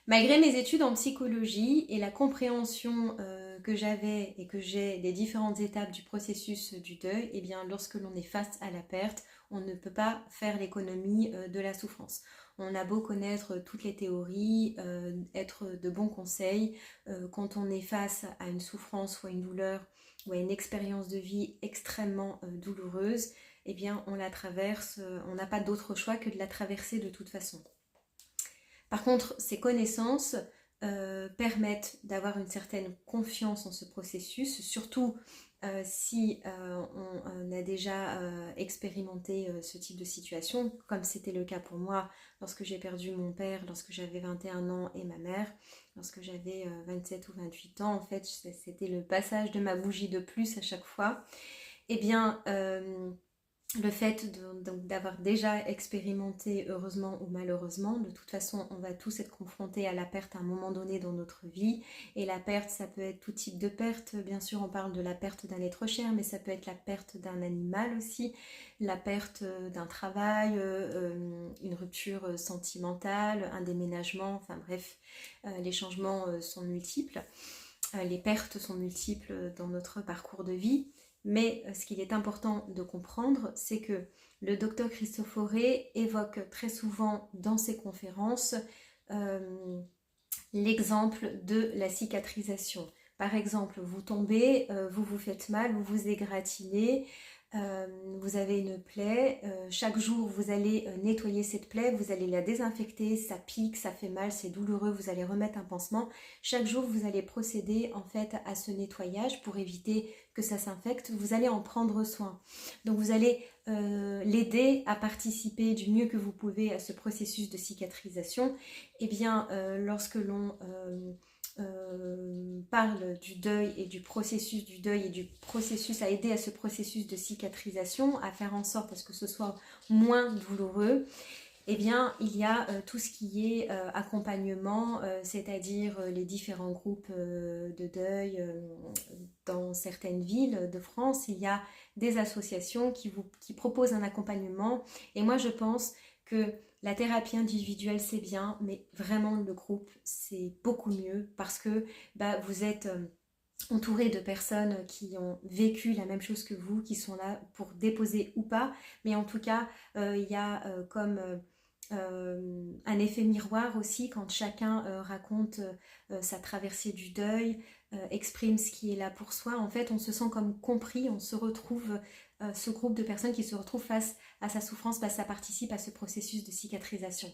Malgré mes études en psychologie et la compréhension que j'avais et que j'ai des différentes étapes du processus du deuil, eh bien, lorsque l'on est face à la perte, on ne peut pas faire l'économie de la souffrance. On a beau connaître toutes les théories, être de bons conseils, quand on est face à une souffrance ou à une douleur ou à une expérience de vie extrêmement douloureuse, eh bien, on la traverse, on n'a pas d'autre choix que de la traverser de toute façon. Par contre, ces connaissances permettent d'avoir une certaine confiance en ce processus, surtout si on a déjà expérimenté ce type de situation, comme c'était le cas pour moi lorsque j'ai perdu mon père, lorsque j'avais 21 ans et ma mère, lorsque j'avais 27 ou 28 ans, en fait, c'était le passage de ma bougie de plus à chaque fois. Eh bien, le fait d'avoir déjà expérimenté, heureusement ou malheureusement, de toute façon, on va tous être confrontés à la perte à un moment donné dans notre vie. Et la perte, ça peut être tout type de perte. Bien sûr, on parle de la perte d'un être cher, mais ça peut être la perte d'un animal aussi, la perte d'un travail, une rupture sentimentale, un déménagement, enfin bref, les changements sont multiples. Les pertes sont multiples dans notre parcours de vie. Mais ce qu'il est important de comprendre, c'est que le docteur Christoforé évoque très souvent dans ses conférences l'exemple de la cicatrisation. Par exemple, vous tombez, vous vous faites mal, vous vous égratignez, vous avez une plaie, chaque jour vous allez nettoyer cette plaie, vous allez la désinfecter, ça pique, ça fait mal, c'est douloureux, vous allez remettre un pansement. Chaque jour vous allez procéder en fait à ce nettoyage pour éviter que ça s'infecte, vous allez en prendre soin. Donc vous allez l'aider à participer du mieux que vous pouvez à ce processus de cicatrisation. Et bien lorsque l'on parle du deuil et du processus du deuil et du processus à aider à ce processus de cicatrisation, à faire en sorte à ce que ce soit moins douloureux, eh bien il y a tout ce qui est accompagnement, c'est-à-dire les différents groupes de deuil dans certaines villes de France. Il y a des associations qui proposent un accompagnement, et moi je pense que la thérapie individuelle c'est bien, mais vraiment le groupe c'est beaucoup mieux parce que vous êtes entouré de personnes qui ont vécu la même chose que vous, qui sont là pour déposer ou pas, mais en tout cas il y a comme un effet miroir aussi quand chacun raconte sa traversée du deuil, exprime ce qui est là pour soi. En fait, on se sent comme compris, on se retrouve, ce groupe de personnes qui se retrouvent face à sa souffrance, ça participe à ce processus de cicatrisation.